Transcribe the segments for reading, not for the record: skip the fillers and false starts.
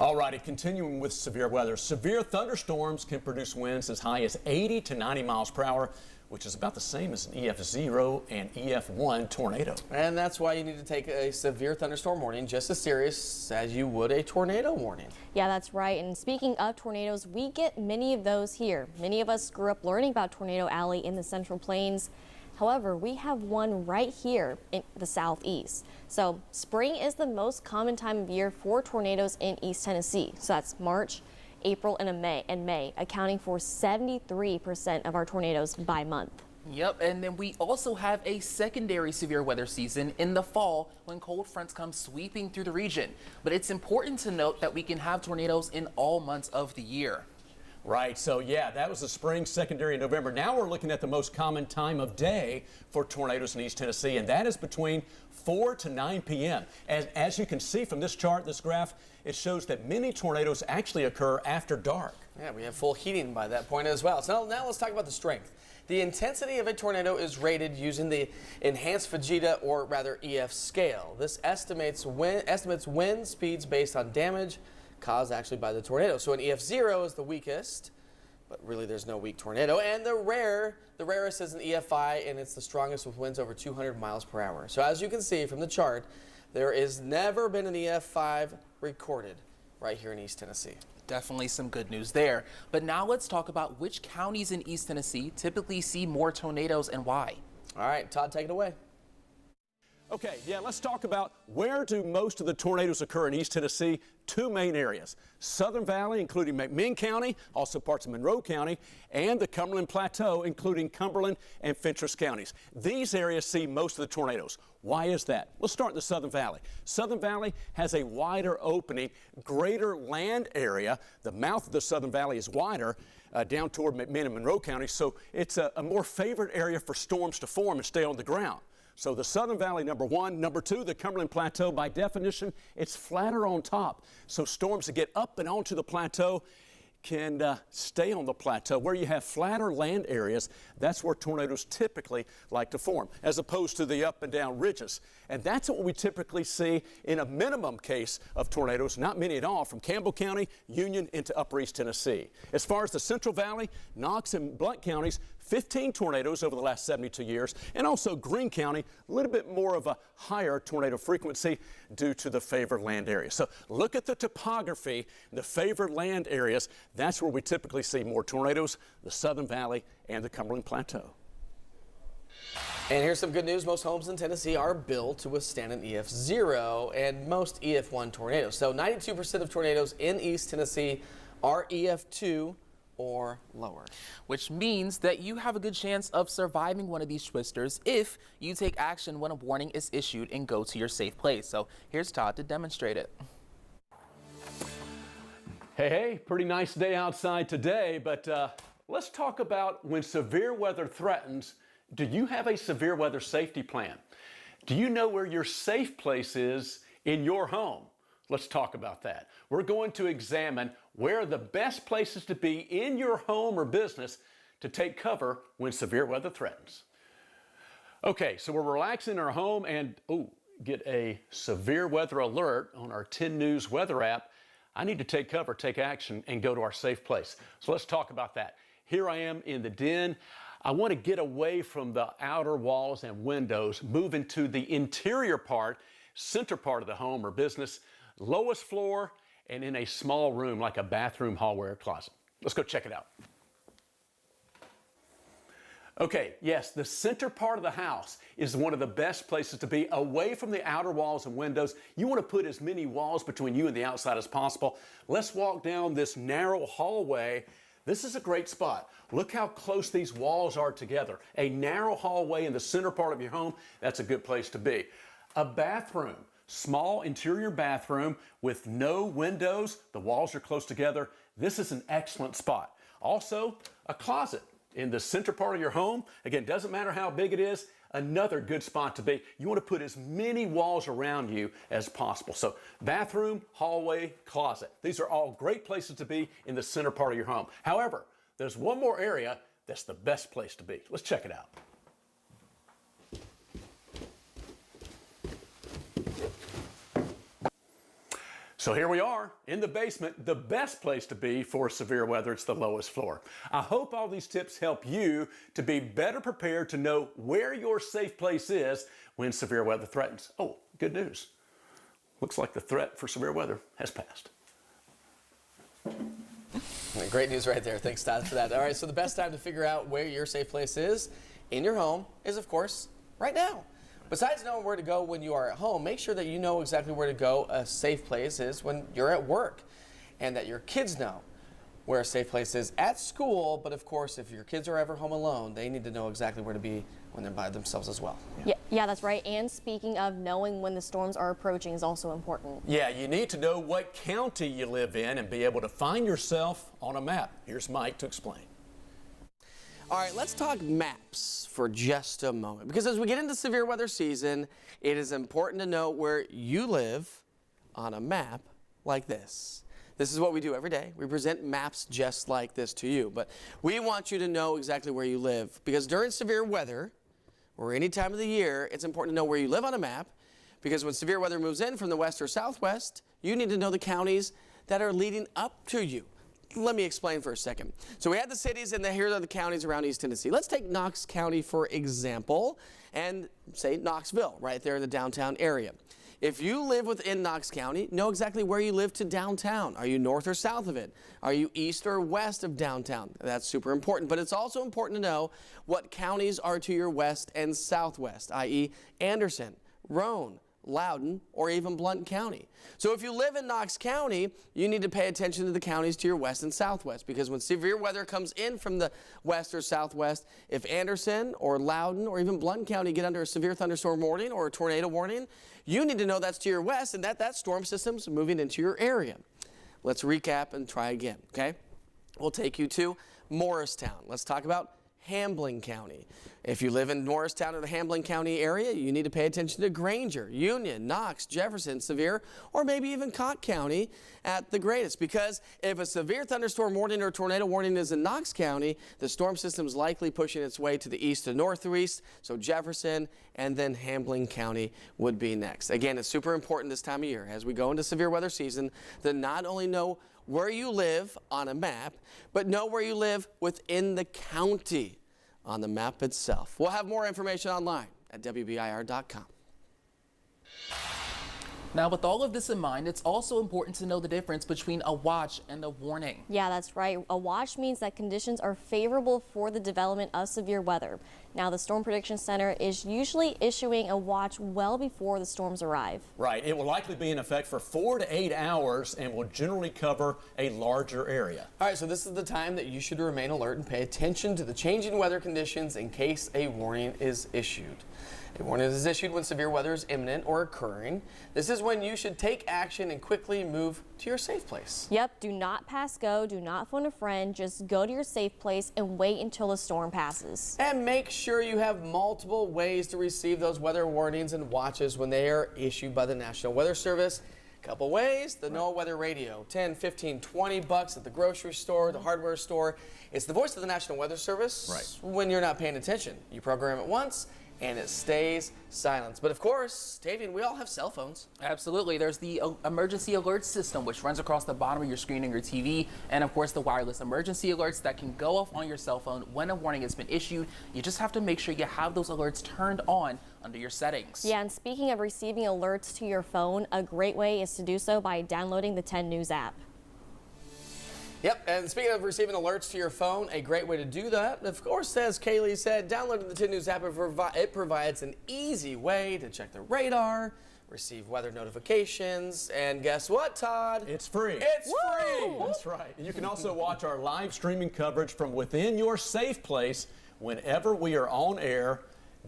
All righty, continuing with severe weather. Severe thunderstorms can produce winds as high as 80 to 90 miles per hour, which is about the same as an EF0 and EF1 tornado. And that's why you need to take a severe thunderstorm warning just as serious as you would a tornado warning. Yeah, that's right. And speaking of tornadoes, we get many of those here. Many of us grew up learning about Tornado Alley in the Central Plains. However, we have one right here in the southeast. So spring is the most common time of year for tornadoes in East Tennessee. So that's March, April, and May, accounting for 73% of our tornadoes by month. Yep, and then we also have a secondary severe weather season in the fall when cold fronts come sweeping through the region. But it's important to note that we can have tornadoes in all months of the year. Right, so yeah, that was the spring secondary in November. Now we're looking at the most common time of day for tornadoes in East Tennessee, and that is between 4 to 9 p.m. As you can see from this chart, this graph, it shows that many tornadoes actually occur after dark. Yeah, we have full heating by that point as well. So now let's talk about the strength. The intensity of a tornado is rated using the enhanced Fujita, or rather EF scale. This estimates wind speeds based on damage caused actually by the tornado. So an EF0 is the weakest, but really there's no weak tornado. And the rarest is an EFI, and it's the strongest with winds over 200 miles per hour. So as you can see from the chart, there has never been an EF5 recorded right here in East Tennessee. Definitely some good news there. But now let's talk about which counties in East Tennessee typically see more tornadoes and why. All right, Todd, take it away. Okay, yeah, let's talk about where do most of the tornadoes occur in East Tennessee. Two main areas: Southern Valley, including McMinn County, also parts of Monroe County, and the Cumberland Plateau, including Cumberland and Fentress counties. These areas see most of the tornadoes. Why is that? Let's start in the Southern Valley. Southern Valley has a wider opening, greater land area. The mouth of the Southern Valley is wider down toward McMinn and Monroe County, so it's a more favored area for storms to form and stay on the ground. So the Southern Valley, number one. Number two, the Cumberland Plateau. By definition, it's flatter on top. So storms that get up and onto the plateau can stay on the plateau. Where you have flatter land areas, that's where tornadoes typically like to form, as opposed to the up and down ridges. And that's what we typically see in a minimum case of tornadoes, not many at all, from Campbell County, Union, into Upper East Tennessee. As far as the Central Valley, Knox and Blount counties, 15 tornadoes over the last 72 years, and also Greene County, a little bit more of a higher tornado frequency due to the favored land area. So look at the topography, the favored land areas. That's where we typically see more tornadoes, the Southern Valley and the Cumberland Plateau. And here's some good news. Most homes in Tennessee are built to withstand an EF0 and most EF1 tornadoes. So 92% of tornadoes in East Tennessee are EF2 or lower. Which means that you have a good chance of surviving one of these twisters if you take action when a warning is issued and go to your safe place. So here's Todd to demonstrate it. Hey, pretty nice day outside today, but let's talk about when severe weather threatens. Do you have a severe weather safety plan? Do you know where your safe place is in your home? Let's talk about that. We're going to examine where are the best places to be in your home or business to take cover when severe weather threatens. Okay, so we're relaxing in our home and get a severe weather alert on our 10 News weather app. I need to take cover, take action, and go to our safe place. So let's talk about that. Here I am in the den. I want to get away from the outer walls and windows, move into the interior part, center part of the home or business, lowest floor, and in a small room like a bathroom, hallway, or closet. Let's go check it out. Okay, yes, the center part of the house is one of the best places to be, away from the outer walls and windows. You want to put as many walls between you and the outside as possible. Let's walk down this narrow hallway. This is a great spot. Look how close these walls are together. A narrow hallway in the center part of your home, that's a good place to be. A bathroom, small interior bathroom with no windows. The walls are close together. This is an excellent spot. Also, a closet in the center part of your home. Again, doesn't matter how big it is, another good spot to be. You want to put as many walls around you as possible. So bathroom, hallway, closet. These are all great places to be in the center part of your home. However, there's one more area that's the best place to be. Let's check it out. So here we are in the basement, the best place to be for severe weather. It's the lowest floor. I hope all these tips help you to be better prepared to know where your safe place is when severe weather threatens. Oh, good news. Looks like the threat for severe weather has passed. Great news right there. Thanks, Todd, for that. All right, so the best time to figure out where your safe place is in your home is, of course, right now. Besides knowing where to go when you are at home, make sure that you know exactly where to go. A safe place is when you're at work, and that your kids know where a safe place is at school. But of course, if your kids are ever home alone, they need to know exactly where to be when they're by themselves as well. Yeah, that's right. And speaking of knowing when the storms are approaching is also important. Yeah, you need to know what county you live in and be able to find yourself on a map. Here's Mike to explain. All right, let's talk maps for just a moment, because as we get into severe weather season, it is important to know where you live on a map like this. This is what we do every day. We present maps just like this to you, but we want you to know exactly where you live, because during severe weather, or any time of the year, it's important to know where you live on a map, because when severe weather moves in from the west or southwest, you need to know the counties that are leading up to you. Let me explain for a second. So we had the cities, and here are the counties around East Tennessee. Let's take Knox County, for example, and say Knoxville, right there in the downtown area. If you live within Knox County, know exactly where you live to downtown. Are you north or south of it? Are you east or west of downtown? That's super important. But it's also important to know what counties are to your west and southwest, i.e. Anderson, Roane, Loudoun, or even Blount County. So if you live in Knox County, you need to pay attention to the counties to your west and southwest, because when severe weather comes in from the west or southwest, if Anderson or Loudoun or even Blount County get under a severe thunderstorm warning or a tornado warning, you need to know that's to your west and that storm system's moving into your area. Let's recap and try again, okay? We'll take you to Morristown. Let's talk about Hamblen County. If you live in Morristown or the Hamblen County area, you need to pay attention to Granger, Union, Knox, Jefferson, Sevier, or maybe even Cott County at the greatest. Because if a severe thunderstorm warning or tornado warning is in Knox County, the storm system is likely pushing its way to the east to northeast. So Jefferson and then Hamblen County would be next. Again, it's super important this time of year as we go into severe weather season to not only know where you live on a map, but know where you live within the county on the map itself. We'll have more information online at WBIR.com. Now, with all of this in mind, it's also important to know the difference between a watch and a warning. Yeah, that's right. A watch means that conditions are favorable for the development of severe weather. Now, the Storm Prediction Center is usually issuing a watch well before the storms arrive. Right. It will likely be in effect for 4 to 8 hours and will generally cover a larger area. All right, so this is the time that you should remain alert and pay attention to the changing weather conditions in case a warning is issued. A warning is issued when severe weather is imminent or occurring. This is when you should take action and quickly move to your safe place. Yep, do not pass go, do not phone a friend, just go to your safe place and wait until the storm passes. And make sure you have multiple ways to receive those weather warnings and watches when they are issued by the National Weather Service. Couple ways: the NOAA Weather Radio, 10, 15, 20 bucks at the grocery store, the hardware store. It's the voice of the National Weather Service. Right. When you're not paying attention, you program it once and it stays silent. But of course, Tavian, we all have cell phones. Absolutely. There's the emergency alert system, which runs across the bottom of your screen on your TV, and of course the wireless emergency alerts that can go off on your cell phone when a warning has been issued. You just have to make sure you have those alerts turned on under your settings. Yeah, and speaking of receiving alerts to your phone, a great way is to do so by downloading the 10 News app. Yep, and speaking of receiving alerts to your phone, a great way to do that, of course, as Kaylee said, downloading the 10 News app, it provides an easy way to check the radar, receive weather notifications, and guess what, Todd? It's free. It's free! That's right. And you can also watch our live streaming coverage from within your safe place whenever we are on air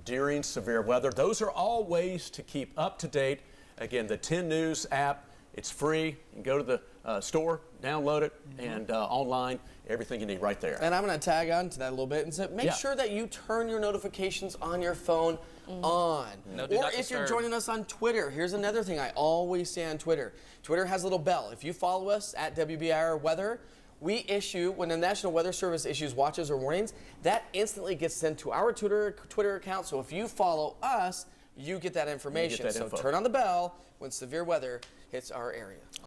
during severe weather. Those are all ways to keep up to date. Again, the 10 News app, it's free. You can go to the store, download it, and online, everything you need right there. And I'm going to tag on to that a little bit and say, make sure that you turn your notifications on your phone on. No, do or not if you're disturb. joining us on Twitter, here's another thing I always say on Twitter. Twitter has a little bell. If you follow us at WBIR Weather, we issue, when the National Weather Service issues watches or warnings, that instantly gets sent to our Twitter account. So if you follow us, you get that information. info. So turn on the bell when severe weather hits our area.